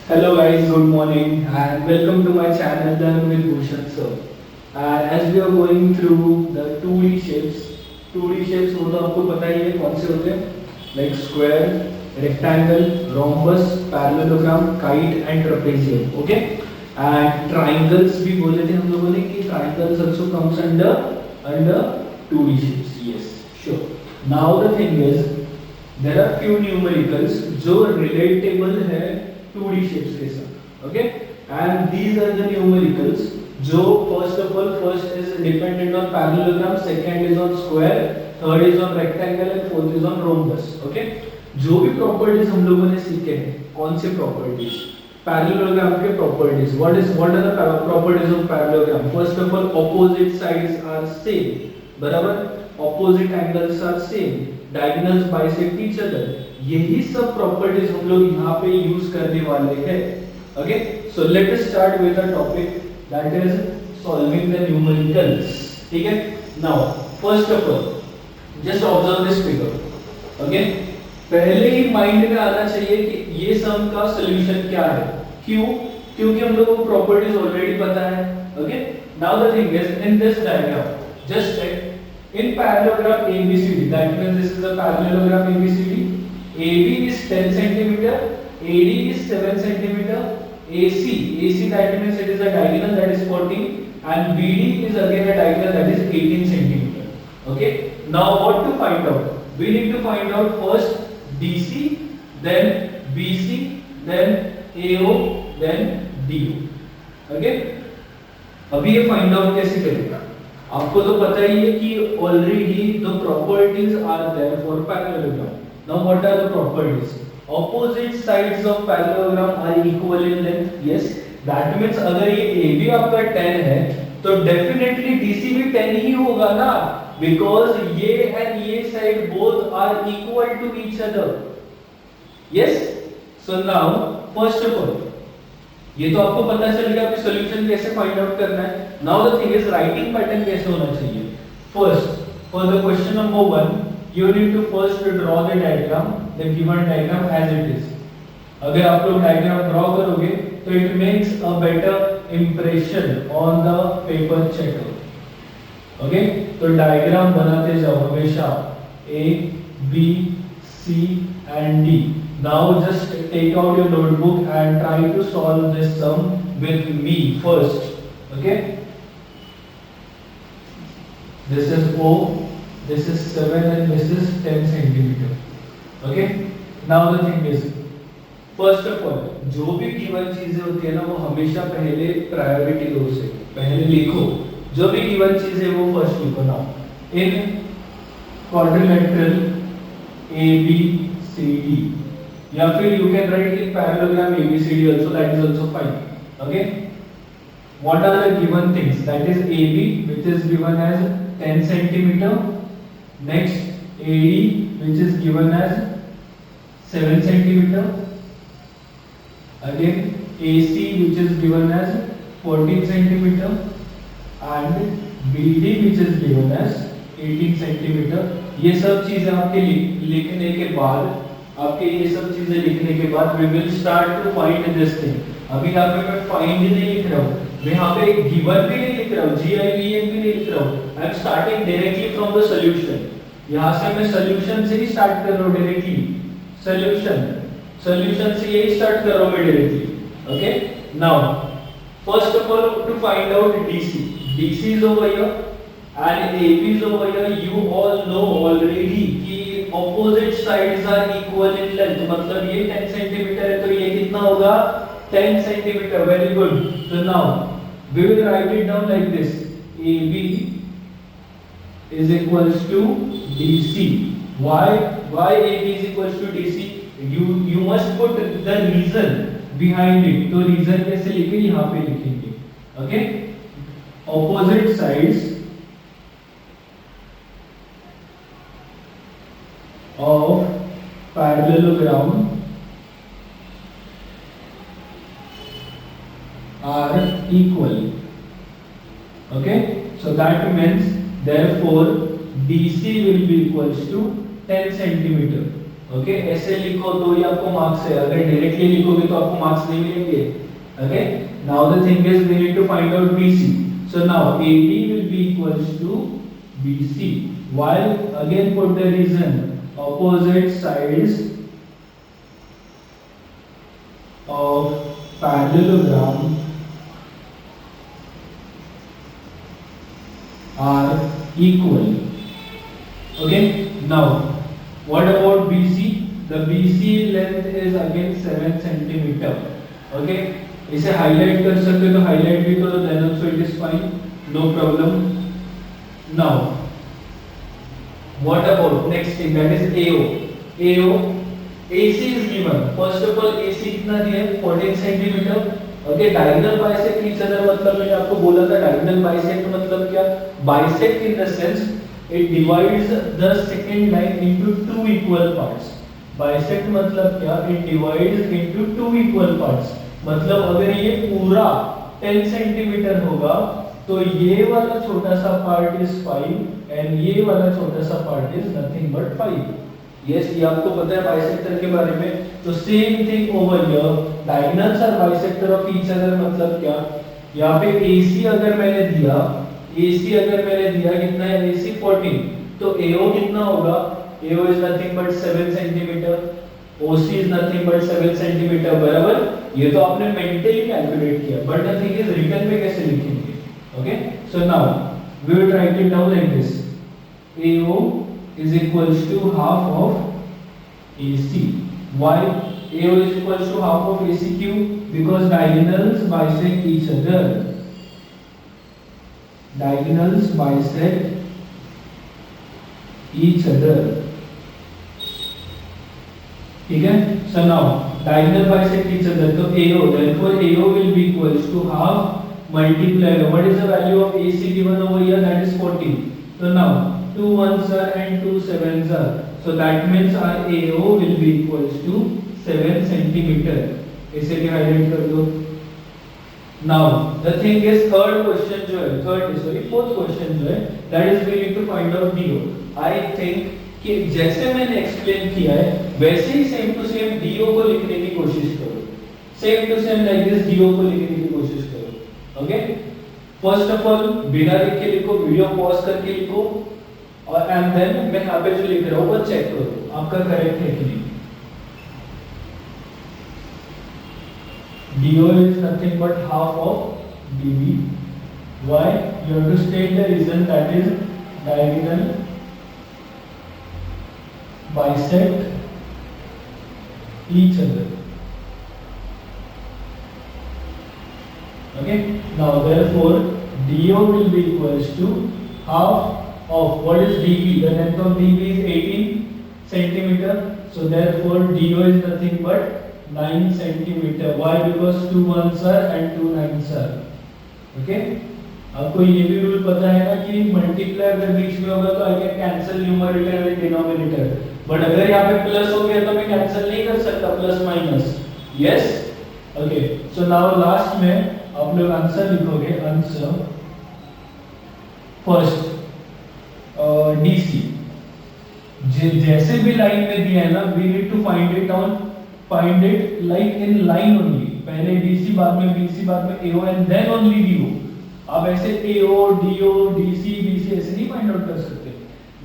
Hello guys, good morning and welcome to my channel Learn with Bhushan sir. As we are going through the 2D shapes, 2D shapes वो तो आपको पता ही है कौन से होते हैं, like square, rectangle, rhombus, parallelogram, kite and trapezium. Okay? And triangles भी बोले थे हम लोगों ने कि triangles also comes under 2D shapes. Yes, sure. Now the thing is there are few numericals जो relatable है 2D shapes के साथ. Okay, and these are the numericals जो first of all first is dependent on parallelogram, second is on square, third is on rectangle and fourth is on rhombus. Okay, जो भी properties हम लोगों ने सीखे हैं, कौन से properties? Parallelogram के properties. What are the properties of parallelogram? First of all, opposite sides are same. बराबर? Opposite angles are same. Diagonals bisect each other. यही सब प्रॉपर्टीज हम लोग यहाँ पे यूज करने वाले हैं. Okay, so let us start with the topic that is solving the numericals. ठीक है, now first of all just observe this figure. Okay, पहले ही माइंड में आना चाहिए कि ये सम का सॉल्यूशन क्या है. क्यों? क्योंकि हम लोगों को प्रॉपर्टीज ऑलरेडी पता है. Okay, now the thing is in this diagram just check in parallelogram ABCD, that means this is a parallelogram ABCD. AB is 10 centimeter, AD is 7 centimeter, AC that means it is a diagonal that is 14 and BD is again a diagonal that is 18 centimeter. Okay, now what to find out? We need to find out first DC, then BC, then AO, then DO. Okay, अभी ये find out कैसे करेगा? आपको तो पता ही है कि already the properties are there for parallelogram. Now what are the properties? Opposite sides of parallelogram are equal in length. Yes, that means अगर ये AB आपका 10 है तो डेफिनेटली DC भी 10 ही होगा ना, बिकॉज़ ये एंड ये side both are equal to each other. Yes, so now first of all ये तो आपको पता चल गया कि सॉल्यूशन कैसे फाइंड आउट करना है. Now the thing is writing pattern कैसे होना चाहिए. First for the question number 1 you need to first draw the diagram, the given diagram as it is. अगर आप लोग डायग्राम ड्रॉ करोगे तो it makes a better impression on the paper checker. Okay, तो diagram बनाते जाओ हमेशा A B C and D. Now just take out your notebook and try to solve this sum with me first. Okay, this is O, this is 7 and this is 10 centimeter. Okay, now the thing is first of all जो भी given चीजें होती है ना वो हमेशा पहले priority दो से पहले लिखो. जो भी गिवन चीज है वो फर्स्ट लिखो. नाउ इन क्वाड्रिलेटरल ABCD या फिर you can write in parallelogram ABCD also, that is also fine. Okay, what are the given things? That is AB which is given as 10 centimeter, next AD which is given as 7 centimeter, again AC which is given as 14 centimeter and BD which is given as 18 centimeter. ये सब चीजें आपके लिखने के बाद आपके ये सब चीजें लिखने के बाद we will start to find this thing. अभी यहाँ पे मैं find ही नहीं लिख रहा हूँ, मैं यहाँ पे given भी नहीं लिख रहा हूँ, GIVN भी नहीं लिख रहा हूँ. I am starting directly from the solution. यहाँ से मैं solution से ही start कर रहा हूँ directly. Solution से यही start कर रहा हूँ मैं directly. Okay, now first of all to find out DC. DC is over here and AB is over here. You all know already कि opposite sides are equal in length. मतलब ये 10 centimeter है तो ये कितना होगा? 10 centimeter. Very good. So now we will write it down like this. AB is equals to DC. Why AB is equals to DC? You must put the reason behind it. तो reason कैसे लिखें? यहाँ पे लिखेंगे. Okay? Opposite sides of parallelogram are equal. Okay, so that means therefore DC will be equals to 10 centimeter. Okay ऐसे लिखो तो ही आपको मार्क्स है, अगर डायरेक्टली लिखोगे तो आपको मार्क्स नहीं मिलेंगे। Okay now the thing is we need to find out BC, so now AD will be equals to BC, while again put the reason opposite sides of parallelogram are equal. Okay now what about BC? The BC length is again 7 centimeter. Okay इसे highlight कर सकते हो तो highlight भी करो, then also it is fine, no problem. Now what about next thing that is AO AC is given, first of all AC कितना दिया है 14 centimetre. Okay diagonal bisect each other मतलब मैंने आपको बोला था डायगोनल बाइसेक्ट मतलब क्या, bisect in the sense it divides the second line into two equal parts. Bisect मतलब क्या, it divides into two equal parts, मतलब अगर ये पूरा 10 सेंटीमीटर होगा तो ये वाला छोटा सा पार्ट इज 5 एंड ये वाला छोटा सा part is nothing but 5। Yes ये आपको पता है बाइसेक्टर के बारे में। तो same thing over here, diagonals are bisector of each other मतलब क्या, यहाँ पे AC अगर मैंने दिया कितना है AC 14, तो AO कितना होगा, AO is nothing but 7 centimetre, OC is nothing but 7 centimetre बराबर। ये तो आपने मेंटली कैलकुलेट किया, but the thing is written में कैसे लिखेंगे। Okay so now we will write it down like this, AO is equals to half of AC. Why AO is equals to half of AC क्यों, because diagonals bisect each other, diagonals bisect each other। ठीक है, so now diagonal bisect each other, तो AO therefore AO will be equals to half multiply what is the value of AC given over here, that is 14। so now 2 1s are and 2 7s are, so that means our AO will be equals to 7 centimeter। इसे भी highlight कर दो। Now the thing is third question जो है fourth question जो है that is we need to find out DO। I think कि जैसे मैंने एक्सप्लेन किया है वैसे ही सेम टू सेम DO को लिखने की कोशिश करो, same to same like this DO को लिखने की कोशिश करो। ओके फर्स्ट ऑफ ऑल बिना लिख के लिखो, वीडियो पॉज करके लिखो और एंड देन मैं यहाँ पे जो लिख रहा हूँ वो चेक करो आपका करेक्ट है कि नहीं। DO is nothing but half of DB। Why? You have to state the reason, that is diagonal bisect each other। Okay now therefore DO will be equals to half of what is DB, the length of DB is 18 centimeter, so therefore DO is nothing but 9 centimeter। Why? because 2 1s are and 2 9s are। okay आपको ये भी rule पता है ना कि multiply अगर बीच में होगा तो I can cancel numerator with denominator, but अगर यहाँ पे प्लस हो गया तो मैं कैंसिल नहीं कर सकता plus minus. Yes okay so now last में आप लोग आंसर लिखोगे, आंसर फर्स्ट DC जैसे भी लाइन में दिया है ना we need to find it like in line only, पहले DC बाद में BC बाद में AO and then only DO। आप ऐसे AO DO DC BC ऐसे नहीं फाइंड आउट कर सकते,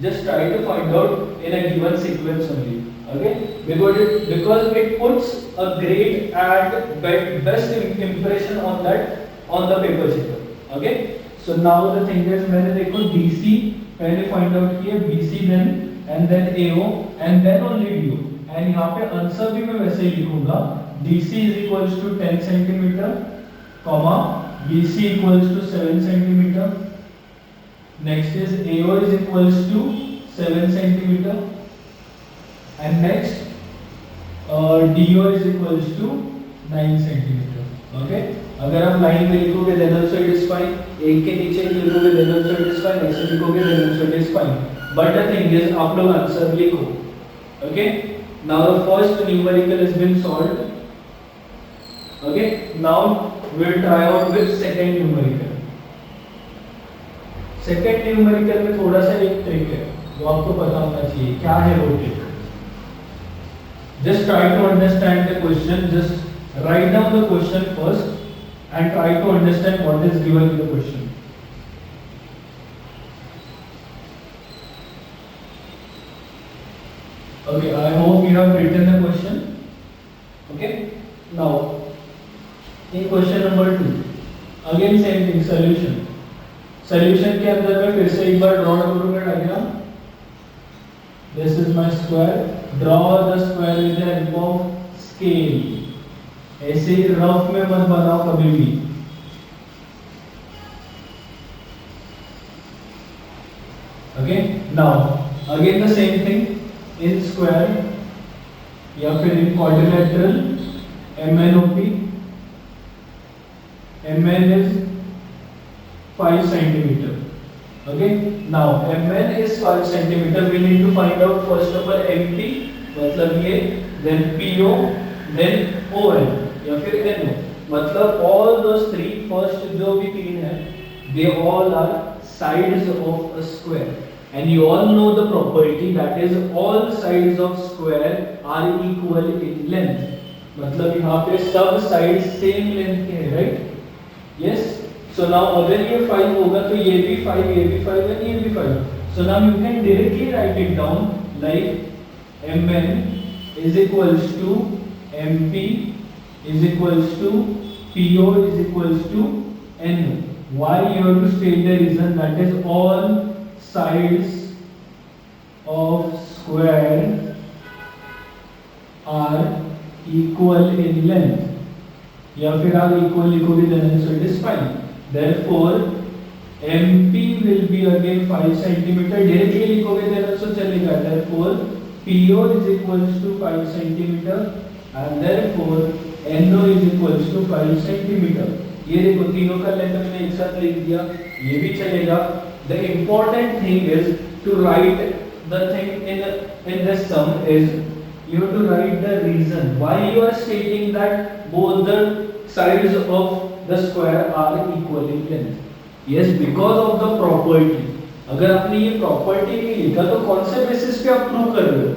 just try to find out in a given sequence only। okay because it puts a great and best impression on the paper sheet। okay so now the thing is मैंने देखो DC पहले find out किया, BC then and then AO and then only DO, and यहाँ पे answer भी मैं वैसे ही लिखूंगा, DC is equals to 10 centimeter, comma BC equals to 7 centimeter, next is AO is equals to 7 centimeter, and next DO is equals to 9 centimeter। okay अगर आप line में लिखोगे then also it is fine, एक के नीचे लिखोगे then also it is fine, ऐसे लिखोगे then also it is fine, but the thing is आप लोग आंसर लिखो। okay now the first numerical has been solved। okay now we will try out with second numerical। second numerical में थोड़ा सा एक trick है वो आपको पता होना चाहिए, क्या है वो trick. Just try to understand the question. Just write down the question first and try to understand what is given in the question. Okay, I hope you have written the question. Okay, now in question number 2, again same thing, solution. Solution के अंदर मैं फिर से एक बार draw करूंगा diagram. This is my square. Draw the square with the help of scale. ऐसे rough में मत बनाओ कभी भी. Okay. Now again the same thing in square या फिर in quadrilateral. MNOP. MN is 5 centimeter. Okay. Now MN is 5 centimeter. We need to find out first of all MP, मतलब ये, then PO, then ON या फिर NO. मतलब all those three first जो भी तीन है, they all are sides of a square. And you all know the property that is all sides of square are equal in length. मतलब यहाँ पे सब sides same length के हैं, right? Yes. So now अगर ये 5 होगा तो ये भी 5, ये भी 5 and ये भी 5. So now you can directly write it down like Mn is equals to Mp is equals to PO is equals to NO. Why? You have to state the reason, that is all sides of square are equal in length. या फिर आप equal लिखोगे then so it is fine. Therefore MP will be again 5 centimeter. Directly लिखोगे then also चलेगा. Therefore PO is equals to 5 centimeter and therefore NO is equals to 5 centimeter. ये देखो तीनों का लेंथ मैंने एक साथ लिख दिया, ये भी चलेगा. The important thing is to write the thing in this sum is you have to write the reason why you are stating that both the sides of the square are equal in length. Yes, because of the property. अगर आपने ये property नहीं लिखा तो कौन से basis पे आप prove कर रहे हो?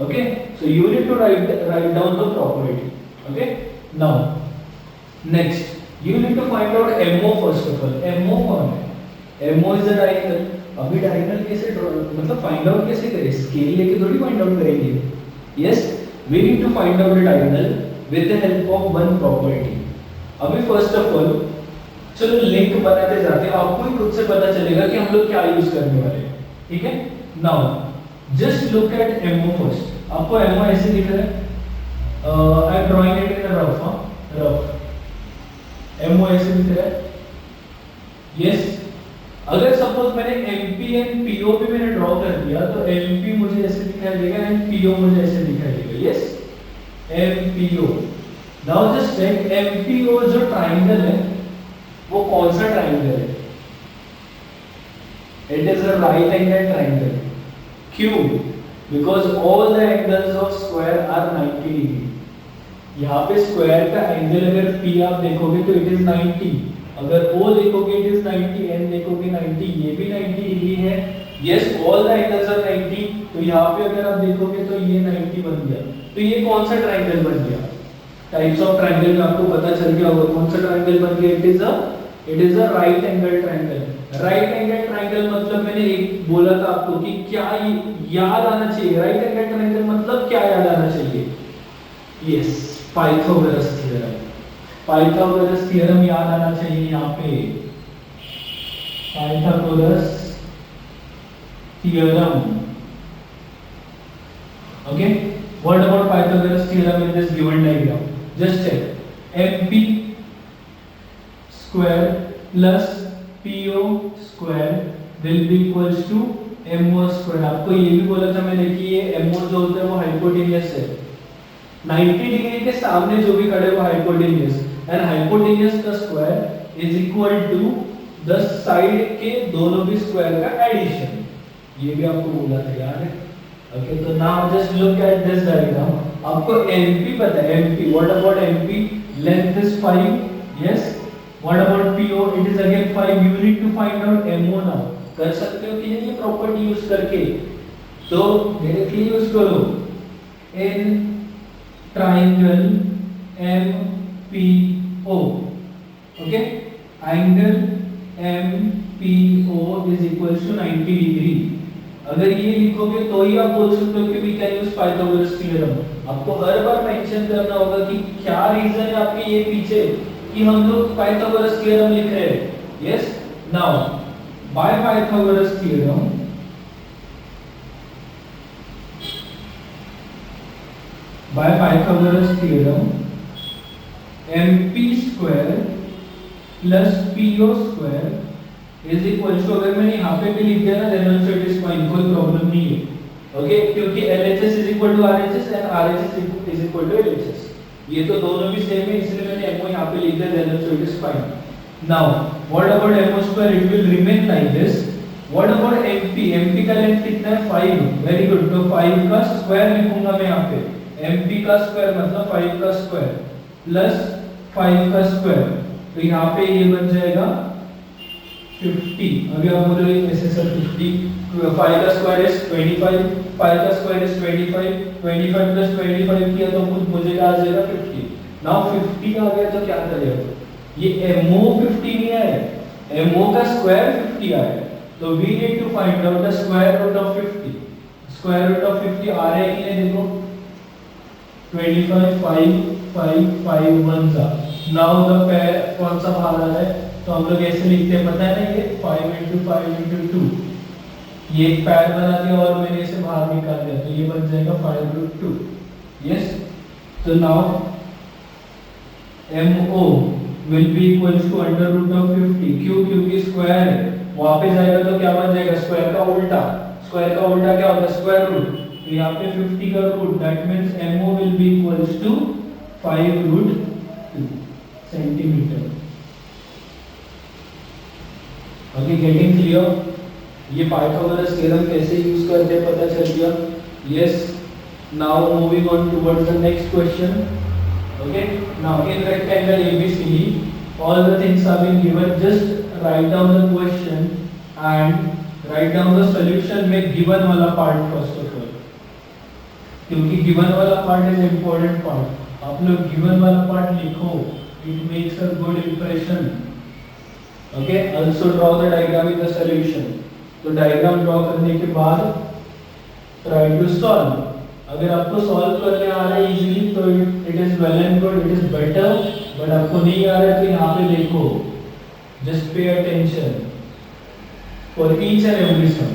Okay, so you need to write down the property. Okay, now next you need to find out MO first of all. MO कौन है? MO is a diagonal. अभी diagonal कैसे मतलब find out कैसे करें? Scale लेके थोड़ी find out करेंगे. Yes, we need to find out the diagonal with the help of one property. अभी first of all चलो लिंक बनाते जाते हैं, आपको ही खुद से पता चलेगा कि हम लोग क्या यूज करने वाले हैं. ठीक है. Now just look at MO first. आपको MO ऐसे दिख रहा है. I am drawing it in a rough. MO ऐसे दिख रहा है. Yes. अगर सपोज मैंने MP एंड PO भी मैंने ड्रॉ कर दिया तो MP मुझे ऐसे दिखाई देगा एंड PO मुझे ऐसे दिखाई देगा. Yes, MPO. Now just check MPO जो ट्रायंगल है वो कौन सा ट्रायंगल है? It is a right angle triangle. क्यों? Because all the angles of square are 90 degree. यहाँ पे स्क्वायर का एंगल अगर P आप देखोगे तो इट इज 90. अगर O देखोगे इट इज 90, N देखोगे 90, ये भी 90 डिग्री है. Yes, all the angles are 90. तो यहाँ पे अगर आप देखोगे तो ये 90 बन गया. तो ये कौन सा ट्रायंगल बन गया? टाइप्स ऑफ ट्रायंगल में आपको पता चल गया होगा कौन सा ट्रायंगल बन गया. It is a right angle triangle. Right angle triangle मतलब मैंने एक बोला था आपको कि क्या याद आना चाहिए. राइट एंगल ट्रायंगल मतलब क्या याद आना चाहिए? Yes, Pythagoras theorem. Pythagoras theorem याद आना चाहिए. यहाँ पे Pythagoras theorem. Okay, what about Pythagoras theorem in this given diagram? Just check MP square plus PO square will be equals to MO square. आपको ये भी बोला था मैंने कि ये MO जो होता है वो हाइपोटेन्यूस है. 90 डिग्री के सामने जो भी खड़े वो हाइपोटेन्यूस. एंड हाइपोटेन्यूस का square is equal to the side के दोनों भी स्क्वायर का एडिशन. ये भी आपको बोला था, याद है? ओके, तो now just look at this diagram. आपको MP पता है. MP, what about MP? Length is 5. Yes, what about PO? It is again 5. You need to find out MO now. कर सकते हो कि नहीं ये प्रॉपर्टी यूज करके? तो डायरेक्टली यूज करो. इन triangle MPO. Okay, angle MPO is equals to 90 degree. अगर ये लिखोगे तो ही आप बोल सकते हो कि we can use Pythagoras theorem. आपको हर बार मेंशन करना होगा कि क्या रीजन है आपके ये पीछे कि हम लोग Pythagoras theorem लिख रहे हैं. Yes, now by Pythagoras theorem, MP square plus PO square is equal to, अगर मैंने यहाँ पे भी लिख दिया ना then also it is fine, कोई प्रॉब्लम नहीं है. ओके, क्योंकि LHS is equal to RHS and RHS is equal to LHS. ये तो दोनों भी सेम है, इसलिए मैंने MO यहाँ पे लिख दिया then also it is fine. Now what about MO square? It will remain like this. What about MP? MP का लेंथ कितना है? 5. Very good. तो 5 का स्क्वायर लिखूंगा मैं यहाँ पे. MP का स्क्वायर मतलब 5 का स्क्वायर प्लस 5 का स्क्वायर, तो यहाँ पे ये बन जाएगा 50. अभी आप बोलोगे कैसे सर 50? 5 का स्क्वायर इज 25, 5 का स्क्वायर इज 25, 25 प्लस 25 किया तो मुझे क्या आ जाएगा 50. नाउ 50 का आ गया तो क्या करेगा? ये MO 50 नहीं आया, MO का स्क्वायर 50 आया. तो we need to find out the square root of 50. Square root of 50 आ रहा है कि नहीं? देखो 25, 5, 5, 5 1 सा. Now the pair कौन सा बाहर आ रहा है? तो हम लोग ऐसे लिखते हैं, पता है ना, ये 5 into 5 into 2. ये एक पैर बना दिया और मैंने इसे बाहर निकाल दिया, तो ये बन जाएगा 5 root 2. Yes. So now MO will be equals to under root of 50. क्यों? क्योंकि स्क्वायर है, वहां पे जाएगा तो क्या बन जाएगा? स्क्वायर का उल्टा. स्क्वायर का उल्टा क्या होता है? Square root. तो यहाँ पे 50 का root, that means MO will be equals to 5 root 2 centimetre. Okay, getting clear? ये पाइथागोरस थ्योरम कैसे यूज करते हैं पता चल गया. Yes, now moving on towards the next question. Okay, now in rectangle ABCD all the things have been given. Just write down the question and write down the solution में given वाला part first of all, क्योंकि given वाला part is important part. आप लोग given वाला part लिखो, it makes a good impression. Okay, also draw the diagram with the solution. तो diagram draw करने के बाद try to solve. अगर आपको सॉल्व करने आ रहा है इजीली तो it is well and good, it is better. But आपको नहीं आ रहा है तो यहाँ पे देखो, just pay attention for each and every sum.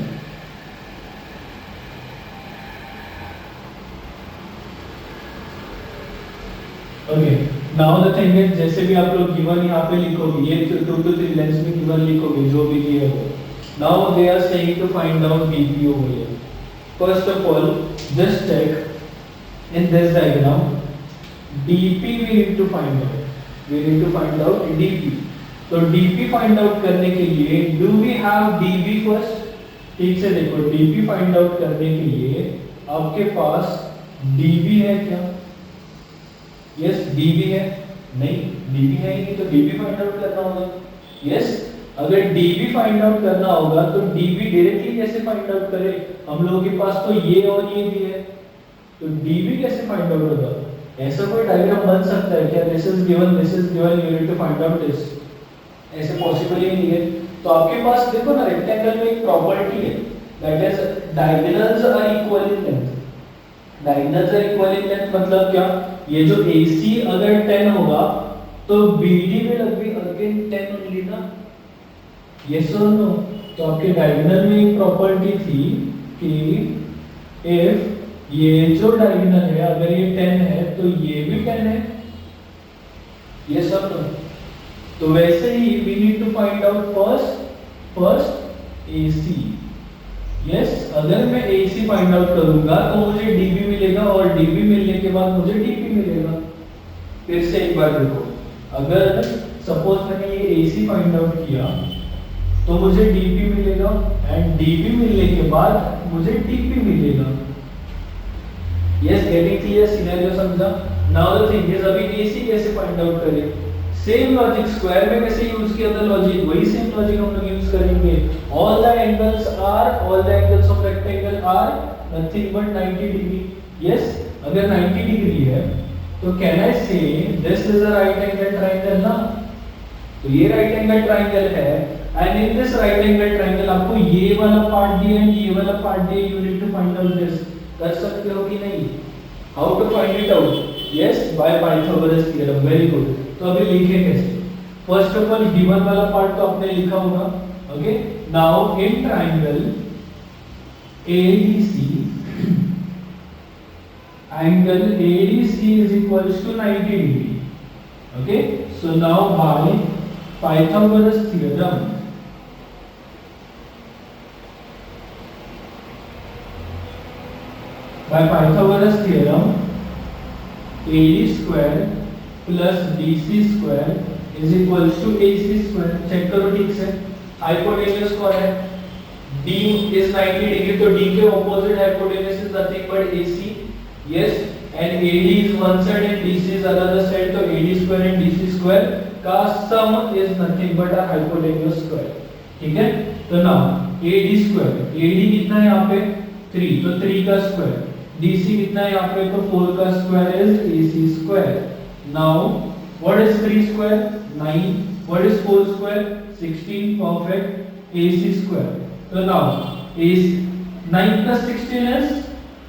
Okay, now the thing is, जैसे भी आप लोग गिवन यहाँ पे लिखोगे, ये 2 to 3 लाइंस में गिवन लिखोगे जो भी दिए हो. Now they are saying to find out DP over here. First of all, just check in this diagram, DP we need to find out. We need to find out DP. तो DP find out करने के लिए do we have DB first? ठीक से देखो, DP find out करने के लिए आपके पास DB है क्या? Yes, DB है. नहीं, DB है ही नहीं तो DB find out करना होगा. Yes, अगर DB फाइंड आउट करना होगा तो DB डायरेक्टली कैसे फाइंड आउट करें? हम लोगों के पास तो ये और ये भी है, तो DB कैसे फाइंड आउट होगा? ऐसा कोई डायग्राम बन सकता है क्या? This is given, you need to find out this. ऐसे पॉसिबल ही नहीं है. तो आपके पास देखो ना, रेक्टेंगल में एक प्रॉपर्टी है, that is diagonals are equal in length. Diagonals are equal in length मतलब क्या? ये जो AC अगर 10 होगा तो BD will be again 10 only ना. Yes or no? तो आपके डायगोनल में एक प्रॉपर्टी थी कि if ये जो डायगोनल है अगर ये 10 है तो ये भी 10 है. Yes or no? तो वैसे ही we need to find out first AC. Yes, अगर मैं AC फाइंड आउट करूंगा तो मुझे DB मिलेगा और DB मिलने के बाद मुझे DP मिलेगा. फिर से एक बार देखो, अगर सपोज मैंने ये AC फाइंड आउट किया तो मुझे DP मिलेगा एंड DP मिलने के बाद मुझे DP मिलेगा. Yes, getting clear? सिनेरियो समझा? नाउ द थिंग इज, अभी AC कैसे फाइंड आउट करें? सेम लॉजिक, स्क्वायर में कैसे यूज किया था लॉजिक, वही सेम लॉजिक हम लोग यूज करेंगे. All the angles of rectangle are nothing but 90 degree. Yes, अगर 90 डिग्री है तो can I say this is a right angle triangle ना, तो ये राइट एंगल ट्राइंगल है and in this right angle triangle आपको ये वाला पार्ट दिया है, ये वाला पार्ट दिया, you need to find out this. कर सकते हो कि नहीं? How to find it out? Yes, by Pythagoras theorem. Very good. तो अभी लिखें कैसे? फर्स्ट ऑफ ऑल गिवन वाला पार्ट तो आपने लिखा होगा। Okay, now in triangle ABC angle ADC is equals to 90 degree. Okay, so now by Pythagoras theorem, AD square plus BC square is equals to AC square। Check करो ठीक से, hypotenuse कौन है? D is 90 degree, तो D के opposite hypotenuse is nothing but AC। Yes, and AD is one side and DC is another side, तो AD square and DC square का sum is nothing but a hypotenuse square। ठीक है, तो now AD square, AD कितना है यहाँ पे? 3, तो 3 का स्क्वायर। DC कितना है यहाँ पे? तो 4 का square is AC square। Now what is 3 square? 9, what is 4 square? 16, perfect, AC square। So now AC 9 plus 16 is,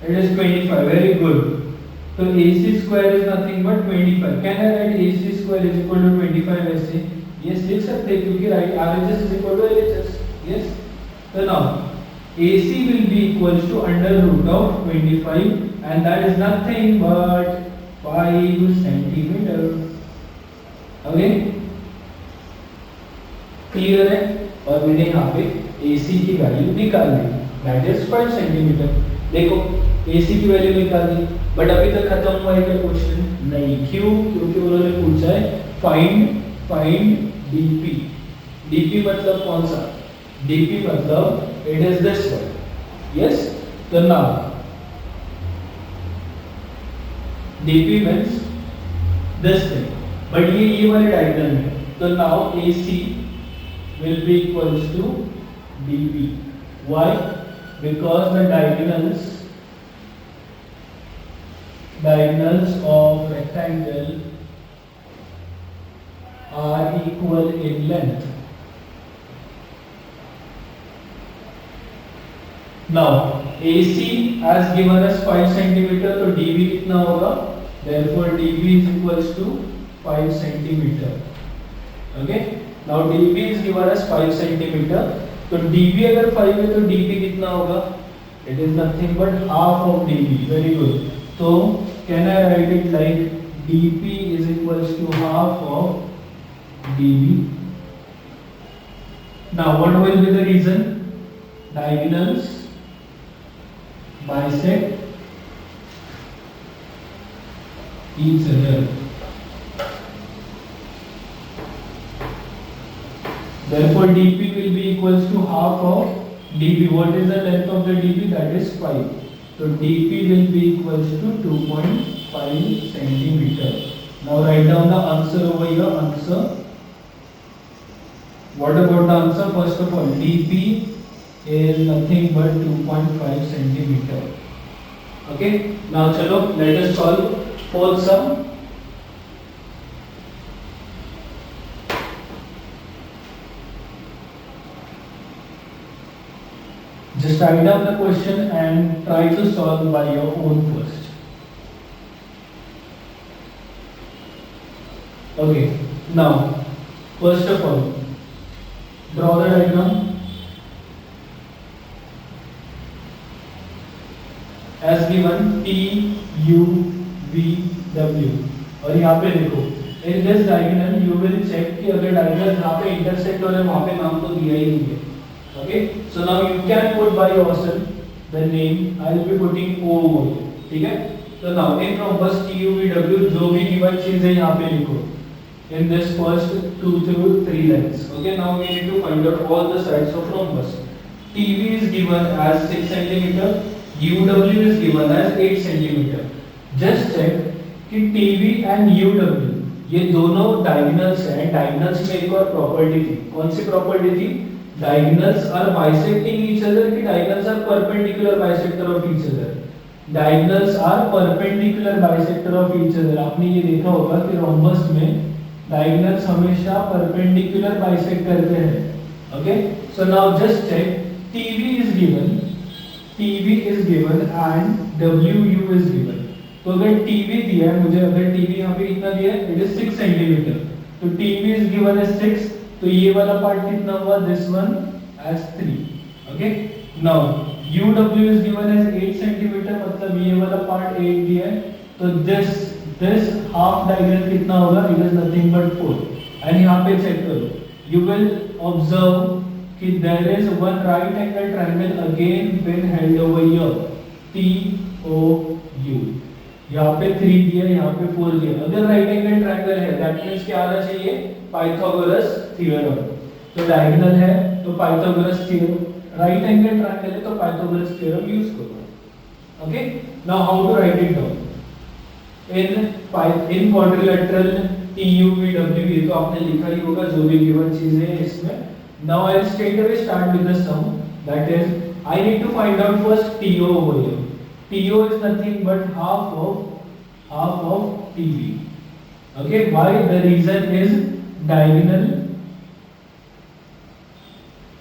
it is 25, very good। So AC square is nothing but 25। Can I write AC square is equal to 25 ऐसे? Yes, लिख सकते हैं क्योंकि right RHS is equal to LHS। Yes, so now AC will be equals to under root of 25 and that is nothing but 5 centimeter। Okay, clear है? और मैंने यहाँ पे AC की वैल्यू निकाल ली, that is 5 सेंटीमीटर। देखो AC की value निकाल दी, बट अभी तक खत्म हुआ है क्या क्वेश्चन? नहीं। क्यों? क्योंकि उन्होंने पूछा है फाइंड DP। DP मतलब कौन सा? DP मतलब it is this one. Yes, तो now DP means this thing, but ये वाले डायगोनल है, तो now AC will be equals to DP। Why? Because the diagonals of rectangle are equal in length। Now AC has given us 5 centimeter, तो DB कितना होगा? Therefore DB is equals to 5 centimeter। Okay, now DB is given as 5 centimeter, तो DB अगर 5 है तो DB कितना होगा? It is nothing but half of DB। Very good। तो can I write it like DP is equals to half of DB? Now what will be the reason? Diagonals bisect each other, therefore DP will be equals to half of DB। What is the length of the DB? That is 5, so DP will be equals to 2.5 centimeter। Now write down the answer over here। Answer, what about the answer? First of all DP is nothing but 2.5 centimeter। Okay, now chalo let us solve fourth sum। Just write down the question and try to solve by your own first। Okay, now first of all draw the diagram as given T U V W। और यहाँ पे देखो in this diagonal you will check कि अगर diagonal जहाँ पे intersect हो रहे हैं वहाँ पे नाम तो दिया ही नहीं है। Okay, so now you can put by yourself the name। I will be putting O over here। ठीक है, तो now in rhombus TUVW जो भी given चीज है यहाँ पे लिखो in this first 2 through 3 lines। Okay, now we need to find out all the sides of rhombus। TV is given as 6 centimeter, UW is given as 8 centimeter। Just check कि TV and UW ये दोनों diagonals हैं। Diagonals में एक और property थी, कौन सी property थी? Diagonals are bisecting each other कि diagonals are perpendicular bisector of each other? Diagonals are perpendicular bisector of each other. आपने ये देखा होगा कि रोम्बस में डायगोनल्स हमेशा परपेंडिकुलर बाइसेक्ट करते हैं। Okay, so now just check, TV is given, TV is given and WU is given। तो अगर TV दिया है मुझे, अगर TV यहाँ पे कितना दिया है, इट इज 6 सेंटीमीटर, तो TV is given as 6, तो ये वाला पार्ट कितना हुआ, this one as 3। Okay, now UW is given as 8 centimetre, मतलब ये वाला पार्ट 8 दिया है, तो दिस हाफ डायगोनल कितना होगा, it is nothing but 4। And यहाँ पे चेक करो, यू विल ऑब्जर्व कि there is one right angle triangle again been held over here, TOU। यहाँ पे 3 दिया, यहाँ पे 4 दिया। अगर राइट एंगल ट्रायंगल है, दैट मींस क्या आना चाहिए, पाइथागोरस थ्योरम। तो डायगोनल है तो Pythagoras theorem, right angle triangle है तो पाइथागोरस थ्योरम यूज करो। Okay, now how to write it down in quadrilateral TUVW, ये तो आपने लिखा ही होगा जो भी गिवन चीजें हैं इसमें। Now I will straight away start with the sum, that is I need to find out first TO over here. TO is nothing but half of TV. Okay, why? The reason is diagonal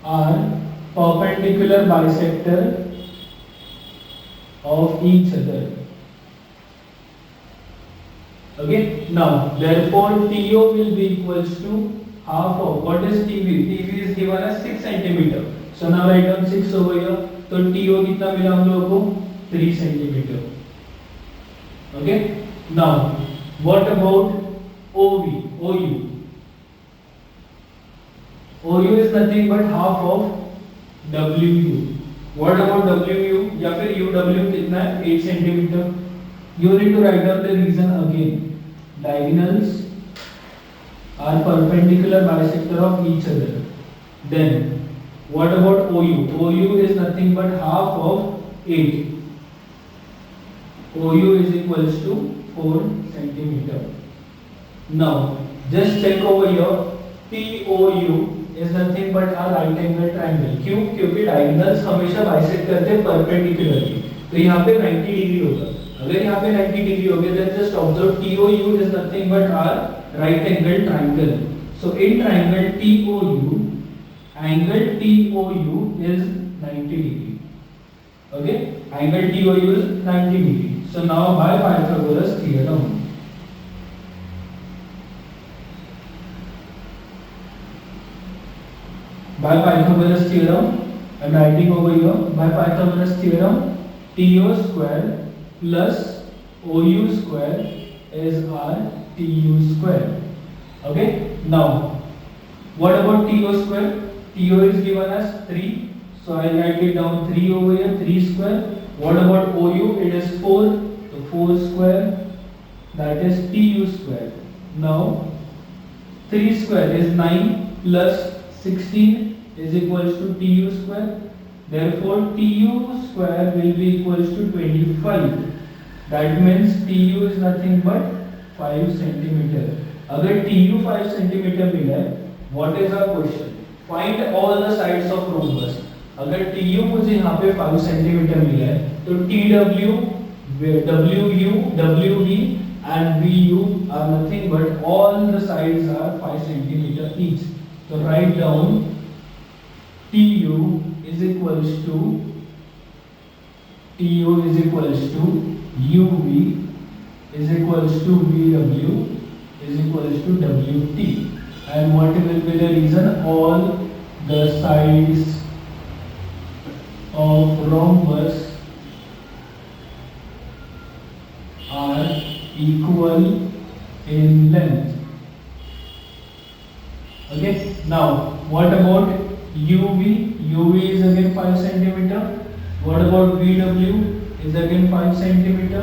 are perpendicular bisector of each other. Okay, now therefore TO will be equals to half of, what is TV? TV is given as 6 centimeter. So now write down 6 over here. तो TO कितना मिला हम लोगों को, 3 centimeter. Okay. Now what about OV, OU? OU is nothing but half of WU. What about WU? या फिर UW कितना है, 8 centimeter. You need to write down the reason again. Diagonals are perpendicular bisector of each other. Then what about OU? OU is nothing but half of 8. OU is equals to 4 centimeter. Now just check over here, POU is nothing but a right angle triangle. क्यों? क्योंकि diagonals हमेशा bisect करते हैं perpendicularly, तो यहाँ पे 90 degree होगा। अगर यहाँ पे 90 डिग्री हो गया, then just observe TOU is nothing but our right angle triangle. So in triangle TOU, angle TOU is 90 degree. Okay, angle TOU is 90 degree. So now by Pythagoras theorem, I'm writing over here, by Pythagoras theorem, TO square plus OU square is our TU square. Okay, now what about TO square? TO is given as 3, so I write it down 3 over here, 3 square. What about OU? It is 4, so 4 square, that is TU square. Now 3 square is 9 plus 16 is equals to TU square. Therefore TU square will be equals to 25. That means TU is nothing but 5 centimeter. अगर TU 5 centimeter मिला है, what is our question? Find all the sides of rhombus. अगर TU मुझे यहाँ पे 5 centimeter मिला है, तो TW, WU, WV and VU are nothing but all the sides are 5 centimeter each. So write down TU is equals to UV is equals to VW is equals to WT. And what will be the reason? All the sides of rhombus are equal in length. Okay, now what about UV? UV is again 5 centimeter. What about VW? Is again 5 centimeter.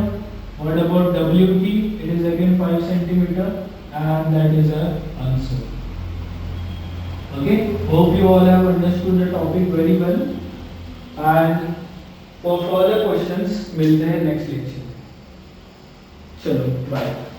What about WT? It is again 5 centimeter, and that is our answer. Okay, hope you all have understood the topic very well, and for further questions मिलते हैं next lecture. चलो, bye.